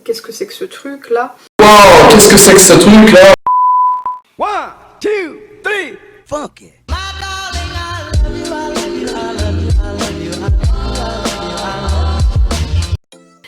qu'est-ce que c'est que ce truc là? Wow, qu'est-ce que c'est que ce truc là? 1, 2, 3, fuck it.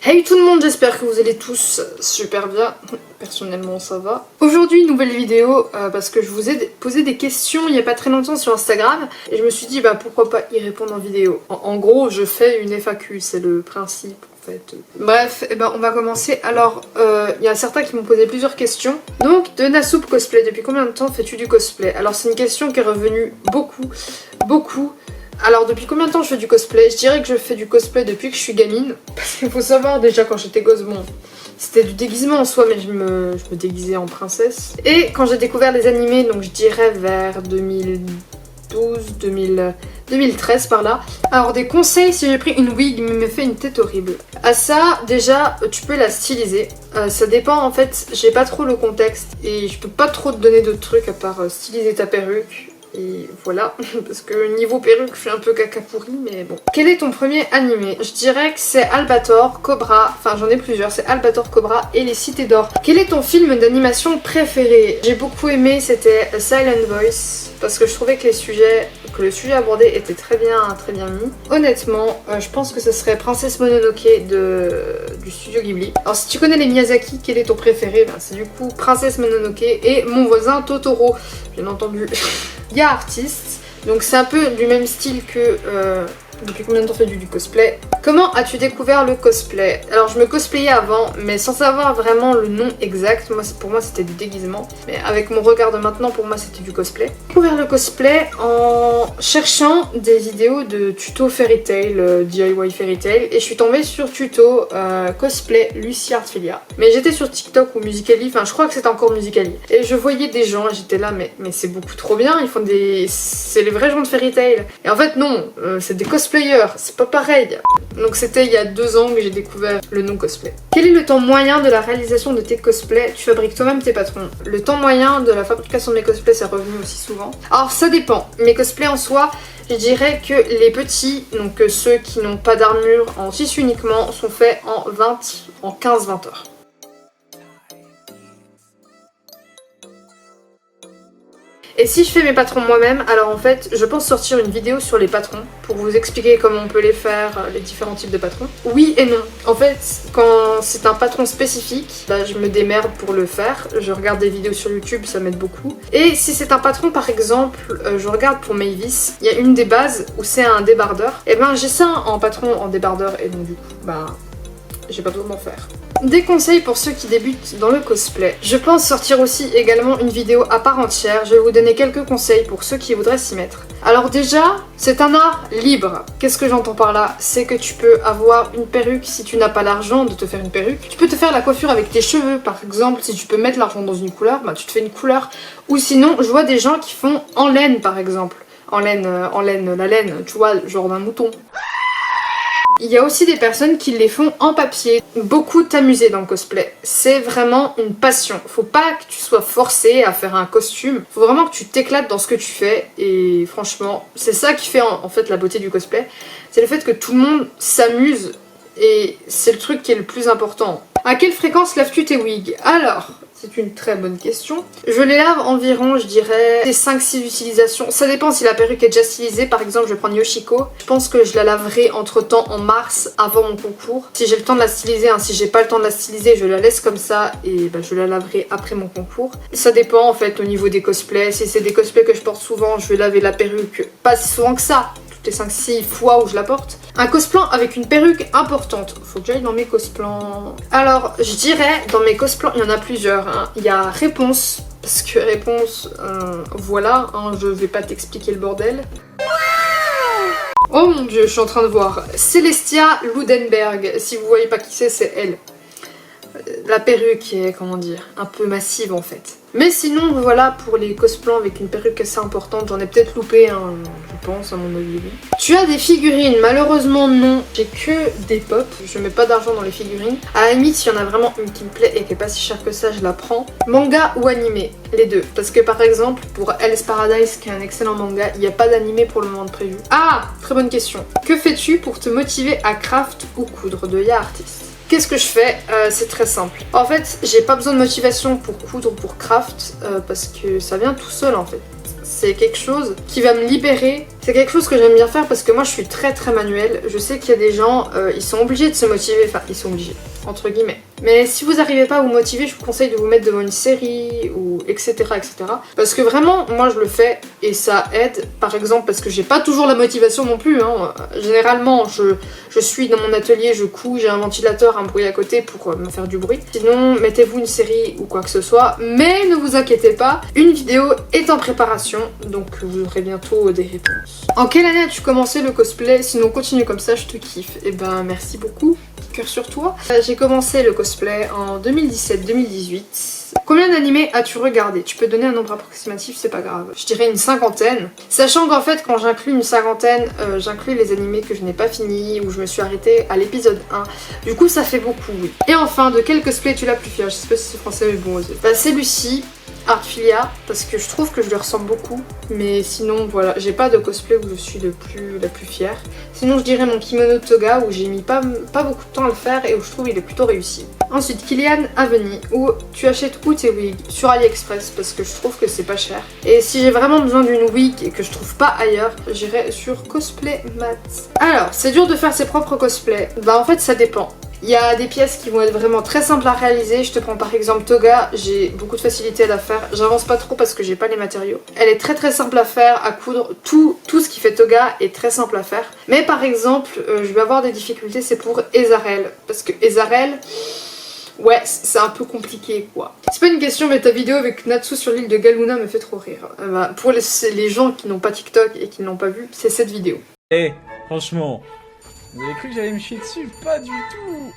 Hey tout le monde, j'espère que vous allez tous super bien. Personnellement ça va. Aujourd'hui nouvelle vidéo parce que je vous ai posé des questions il n'y a pas très longtemps sur Instagram et je me suis dit bah pourquoi pas y répondre en vidéo. En gros je fais une FAQ, c'est le principe en fait. Bref, on va commencer. Alors il y a certains qui m'ont posé plusieurs questions. Donc de Nasoup Cosplay, depuis combien de temps fais-tu du cosplay? Alors c'est une question qui est revenue beaucoup. Alors depuis combien de temps je fais du cosplay? Je dirais que je fais du cosplay depuis que je suis gamine. Parce qu'il faut savoir déjà quand j'étais gosse, bon, c'était du déguisement en soi mais je me déguisais en princesse. Et quand j'ai découvert les animés, donc je dirais vers 2013 par là. Alors des conseils si j'ai pris une wig mais me fait une tête horrible. À ça déjà tu peux la styliser. Ça dépend en fait, j'ai pas trop le contexte et je peux pas trop te donner d'autres trucs à part styliser ta perruque. Et voilà, parce que niveau perruque, je suis un peu caca pourri, mais bon. Quel est ton premier animé? Je dirais que c'est Albator, Cobra, enfin j'en ai plusieurs, c'est Albator, Cobra et Les Cités d'Or. Quel est ton film d'animation préféré? J'ai beaucoup aimé, c'était A Silent Voice, parce que je trouvais que le sujet abordé était très bien mis. Honnêtement, je pense que ce serait Princesse Mononoke du studio Ghibli. Alors si tu connais les Miyazaki, quel est ton préféré? C'est du coup Princesse Mononoke et Mon voisin Totoro, bien entendu. Il y a Artiste, donc c'est un peu du même style que depuis combien de temps fais-tu du cosplay? Comment as-tu découvert le cosplay? Alors je me cosplayais avant, mais sans savoir vraiment le nom exact. Pour moi c'était du déguisement, mais avec mon regard de maintenant, pour moi c'était du cosplay. J'ai découvert le cosplay en cherchant des vidéos de tuto Fairy Tail, DIY Fairy Tail, et je suis tombée sur tuto cosplay Lucy Artfilia. Mais j'étais sur TikTok ou Musical.ly, enfin je crois que c'était encore Musical.ly, et je voyais des gens et j'étais là mais c'est beaucoup trop bien, ils font c'est les vrais gens de Fairy Tail. Et en fait non, c'est des cosplayers, c'est pas pareil. Donc c'était il y a 2 ans que j'ai découvert le nom cosplay. Quel est le temps moyen de la réalisation de tes cosplays? Tu fabriques toi-même tes patrons. Le temps moyen de la fabrication de mes cosplays, c'est revenu aussi souvent. Alors ça dépend. Mes cosplays en soi, je dirais que les petits, donc ceux qui n'ont pas d'armure en tissu uniquement, sont faits en 15-20 heures. Et si je fais mes patrons moi-même, alors en fait, je pense sortir une vidéo sur les patrons pour vous expliquer comment on peut les faire, les différents types de patrons. Oui et non. En fait, quand c'est un patron spécifique, je me démerde pour le faire. Je regarde des vidéos sur YouTube, ça m'aide beaucoup. Et si c'est un patron, par exemple, je regarde pour Mavis, il y a une des bases où c'est un débardeur. Et j'ai ça en patron, en débardeur, et donc du coup, j'ai pas besoin d'en faire. Des conseils pour ceux qui débutent dans le cosplay. Je pense sortir aussi également une vidéo à part entière. Je vais vous donner quelques conseils pour ceux qui voudraient s'y mettre. Alors déjà, c'est un art libre. Qu'est-ce que j'entends par là? C'est que tu peux avoir une perruque si tu n'as pas l'argent de te faire une perruque. Tu peux te faire la coiffure avec tes cheveux. Par exemple, si tu peux mettre l'argent dans une couleur, tu te fais une couleur. Ou sinon, je vois des gens qui font en laine par exemple. En laine, la laine, tu vois, genre d'un mouton. Il y a aussi des personnes qui les font en papier. Beaucoup t'amuser dans le cosplay. C'est vraiment une passion. Faut pas que tu sois forcé à faire un costume. Faut vraiment que tu t'éclates dans ce que tu fais. Et franchement, c'est ça qui fait en fait la beauté du cosplay. C'est le fait que tout le monde s'amuse. Et c'est le truc qui est le plus important. À quelle fréquence laves-tu tes wigs? Alors, c'est une très bonne question. Je les lave environ, je dirais, des 5-6 utilisations. Ça dépend si la perruque est déjà stylisée. Par exemple, je vais prendre Yoshiko. Je pense que je la laverai entre temps en mars, avant mon concours. Si j'ai le temps de la styliser, si j'ai pas le temps de la styliser, je la laisse comme ça et je la laverai après mon concours. Ça dépend en fait au niveau des cosplays. Si c'est des cosplays que je porte souvent, je vais laver la perruque pas si souvent que ça. Les 5-6 fois où je la porte. Un cosplay avec une perruque importante. Faut que j'aille dans mes cosplans. Alors, je dirais, dans mes cosplans, il y en a plusieurs. Il y a Réponse, parce que Réponse, voilà, je vais pas t'expliquer le bordel. Oh mon dieu, je suis en train de voir. Célestia Ludenberg. Si vous voyez pas qui c'est elle. La perruque est, comment dire, un peu massive en fait. Mais sinon, voilà, pour les cosplans avec une perruque assez importante, j'en ai peut-être loupé, je pense, à mon avis. Tu as des figurines? Malheureusement, non. J'ai que des pop. Je mets pas d'argent dans les figurines. À la limite, s'il y en a vraiment une qui me plaît et qui est pas si chère que ça, je la prends. Manga ou animé? Les deux. Parce que par exemple, pour Hell's Paradise, qui est un excellent manga, il n'y a pas d'animé pour le moment de prévu. Ah, très bonne question. Que fais-tu pour te motiver à craft ou coudre? De Ya Artiste. Qu'est-ce que je fais? C'est très simple. En fait, j'ai pas besoin de motivation pour coudre ou pour craft parce que ça vient tout seul en fait. C'est quelque chose qui va me libérer. C'est quelque chose que j'aime bien faire parce que moi je suis très manuelle. Je sais qu'il y a des gens, ils sont obligés de se motiver. Enfin, ils sont obligés, entre guillemets. Mais si vous n'arrivez pas à vous motiver, je vous conseille de vous mettre devant une série ou etc. Parce que vraiment, moi je le fais et ça aide. Par exemple, parce que j'ai pas toujours la motivation non plus. Hein. Généralement, je suis dans mon atelier, je couds, j'ai un ventilateur, un bruit à côté pour me faire du bruit. Sinon, mettez-vous une série ou quoi que ce soit. Mais ne vous inquiétez pas, une vidéo est en préparation, donc vous aurez bientôt des réponses. En quelle année as-tu commencé le cosplay? Sinon continue comme ça, je te kiffe. Et ben merci beaucoup, cœur sur toi. J'ai commencé le cosplay en 2017-2018. Combien d'animés as-tu regardé? Tu peux donner un nombre approximatif, c'est pas grave. Je dirais une cinquantaine. Sachant qu'en fait, quand j'inclus une cinquantaine, j'inclus les animés que je n'ai pas fini ou je me suis arrêtée à l'épisode 1. Du coup, ça fait beaucoup, oui. Et enfin, de quel cosplay es-tu la plus fière? Je sais pas si c'est français, mais bon, bah, c'est Lucie. Artfilia, parce que je trouve que je lui ressemble beaucoup, mais sinon voilà, j'ai pas de cosplay où je suis la plus fière. Sinon je dirais mon kimono toga où j'ai mis pas beaucoup de temps à le faire et où je trouve il est plutôt réussi. Ensuite Kylian Aveni, où tu achètes où tes wigs? Sur AliExpress parce que je trouve que c'est pas cher. Et si j'ai vraiment besoin d'une wig et que je trouve pas ailleurs, j'irai sur Cosplay Mat. Alors, c'est dur de faire ses propres cosplays. Bah en fait ça dépend. Il y a des pièces qui vont être vraiment très simples à réaliser. Je te prends par exemple Toga, j'ai beaucoup de facilité à la faire. J'avance pas trop parce que j'ai pas les matériaux. Elle est très simple à faire, à coudre. Tout ce qui fait Toga est très simple à faire. Mais par exemple, je vais avoir des difficultés, c'est pour Ezarel. Parce que Ezarel, ouais, c'est un peu compliqué quoi. C'est pas une question, mais ta vidéo avec Natsu sur l'île de Galuna me fait trop rire. Bah, pour les gens qui n'ont pas TikTok et qui ne l'ont pas vu, c'est cette vidéo. Eh, franchement, vous avez cru que j'allais me chier dessus? Pas du tout.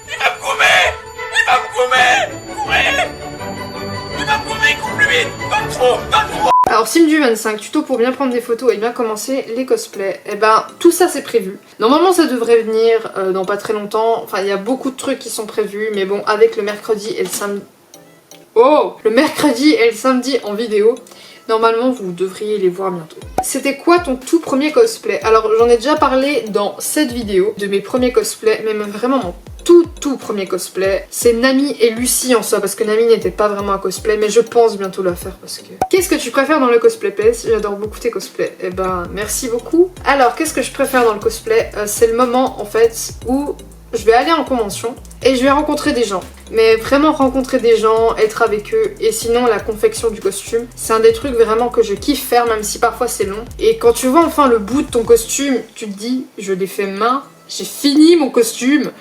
Il va me gommer! Il va me gommer! Courez! Il va me gommer, cours plus vite! Donne trop! Alors Simdu 25, tuto pour bien prendre des photos et bien commencer les cosplays. Et ben tout ça c'est prévu. Normalement ça devrait venir dans pas très longtemps. Enfin il y a beaucoup de trucs qui sont prévus. Mais bon avec le mercredi et le samedi... Oh! Le mercredi et le samedi en vidéo. Normalement vous devriez les voir bientôt. C'était quoi ton tout premier cosplay? Alors j'en ai déjà parlé dans cette vidéo de mes premiers cosplays, mais même vraiment mon tout premier cosplay, c'est Nami et Lucie en soi, parce que Nami n'était pas vraiment un cosplay, mais je pense bientôt la faire parce que... Qu'est-ce que tu préfères dans le cosplay PS? J'adore beaucoup tes cosplays. Eh ben merci beaucoup. Alors qu'est-ce que je préfère dans le cosplay? C'est le moment en fait où je vais aller en convention et je vais rencontrer des gens. Mais vraiment rencontrer des gens, être avec eux, et sinon la confection du costume, c'est un des trucs vraiment que je kiffe faire, même si parfois c'est long. Et quand tu vois enfin le bout de ton costume, tu te dis, je l'ai fait main, j'ai fini mon costume.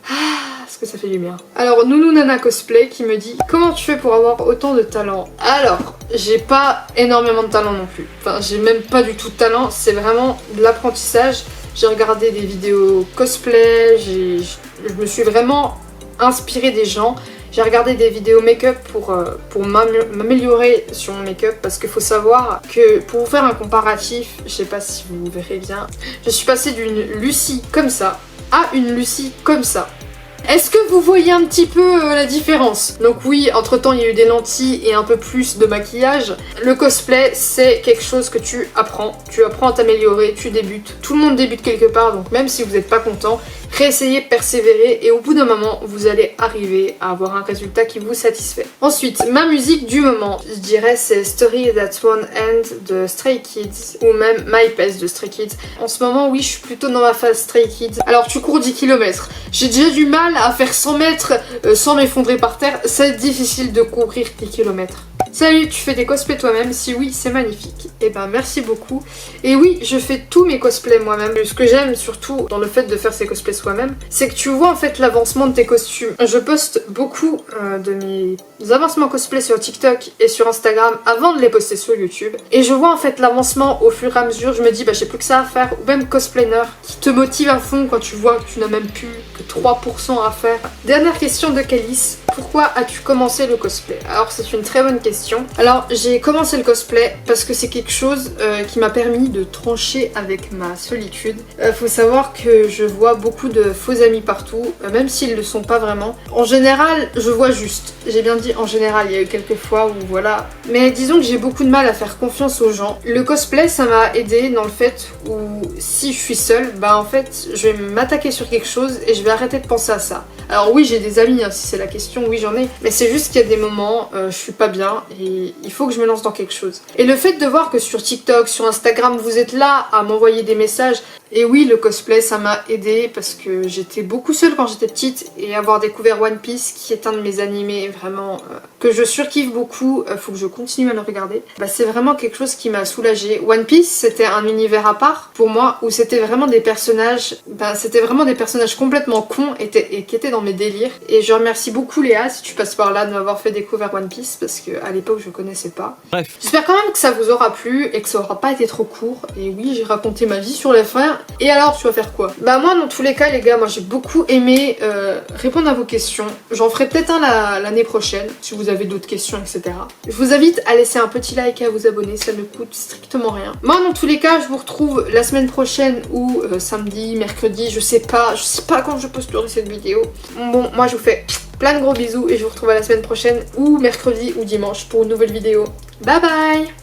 Ah, est-ce que ça fait du bien. Alors Nounou Nana Cosplay qui me dit, comment tu fais pour avoir autant de talent? Alors, j'ai pas énormément de talent non plus. Enfin, j'ai même pas du tout de talent, c'est vraiment de l'apprentissage. J'ai regardé des vidéos cosplay, je me suis vraiment inspirée des gens. J'ai regardé des vidéos make-up pour m'améliorer sur mon make-up parce qu'il faut savoir que pour vous faire un comparatif, je sais pas si vous verrez bien, je suis passée d'une Lucie comme ça à une Lucie comme ça. Est-ce que vous voyez un petit peu la différence? Donc oui, entre temps il y a eu des lentilles et un peu plus de maquillage. Le cosplay c'est quelque chose que tu apprends à t'améliorer, tu débutes. Tout le monde débute quelque part, donc même si vous n'êtes pas content, réessayez, persévérez et au bout d'un moment vous allez arriver à avoir un résultat qui vous satisfait. Ensuite, ma musique du moment, je dirais c'est Story That Won't End de Stray Kids ou même My Pest de Stray Kids. En ce moment oui je suis plutôt dans ma phase Stray Kids. Alors tu cours 10 km, j'ai déjà du mal à faire 100 mètres sans m'effondrer par terre, c'est difficile de courir 10 km. Salut, tu fais des cosplays toi-même? Si oui, c'est magnifique. Et ben merci beaucoup. Et oui, je fais tous mes cosplays moi-même. Ce que j'aime surtout dans le fait de faire ces cosplays soi-même, c'est que tu vois en fait l'avancement de tes costumes. Je poste beaucoup de mes avancements cosplay sur TikTok et sur Instagram avant de les poster sur YouTube. Et je vois en fait l'avancement au fur et à mesure. Je me dis bah j'ai plus que ça à faire. Ou même cosplayer qui te motive à fond quand tu vois que tu n'as même plus que 3% à faire. Dernière question de Calice. Pourquoi as-tu commencé le cosplay? Alors c'est une très bonne question. Alors j'ai commencé le cosplay parce que c'est quelque chose qui m'a permis de trancher avec ma solitude. Faut savoir que je vois beaucoup de faux amis partout, même s'ils ne le sont pas vraiment. En général, je vois juste. J'ai bien dit en général, il y a eu quelques fois où voilà. Mais disons que j'ai beaucoup de mal à faire confiance aux gens. Le cosplay, ça m'a aidé dans le fait où si je suis seule, bah en fait, je vais m'attaquer sur quelque chose et je vais arrêter de penser à ça. Alors oui, j'ai des amis, hein, si c'est la question, oui j'en ai. Mais c'est juste qu'il y a des moments, je suis pas bien et il faut que je me lance dans quelque chose. Et le fait de voir que sur TikTok, sur Instagram, vous êtes là à m'envoyer des messages. Et oui, le cosplay, ça m'a aidé parce que j'étais beaucoup seule quand j'étais petite et avoir découvert One Piece, qui est un de mes animés vraiment que je surkiffe beaucoup, faut que je continue à le regarder. Bah, c'est vraiment quelque chose qui m'a soulagée. One Piece, c'était un univers à part pour moi où c'était vraiment des personnages, complètement cons et qui étaient dans mes délires. Et je remercie beaucoup Léa, si tu passes par là, de m'avoir fait découvrir One Piece parce qu'à l'époque je connaissais pas. Bref. J'espère quand même que ça vous aura plu et que ça aura pas été trop court. Et oui, j'ai raconté ma vie sur les frères. Et alors, tu vas faire quoi? Bah moi, dans tous les cas, les gars, moi j'ai beaucoup aimé répondre à vos questions. J'en ferai peut-être un l'année prochaine, si vous avez d'autres questions, etc. Je vous invite à laisser un petit like et à vous abonner, ça ne coûte strictement rien. Moi, dans tous les cas, je vous retrouve la semaine prochaine ou samedi, mercredi, je sais pas quand je posterai cette vidéo. Bon, moi je vous fais plein de gros bisous et je vous retrouve à la semaine prochaine ou mercredi ou dimanche pour une nouvelle vidéo. Bye bye!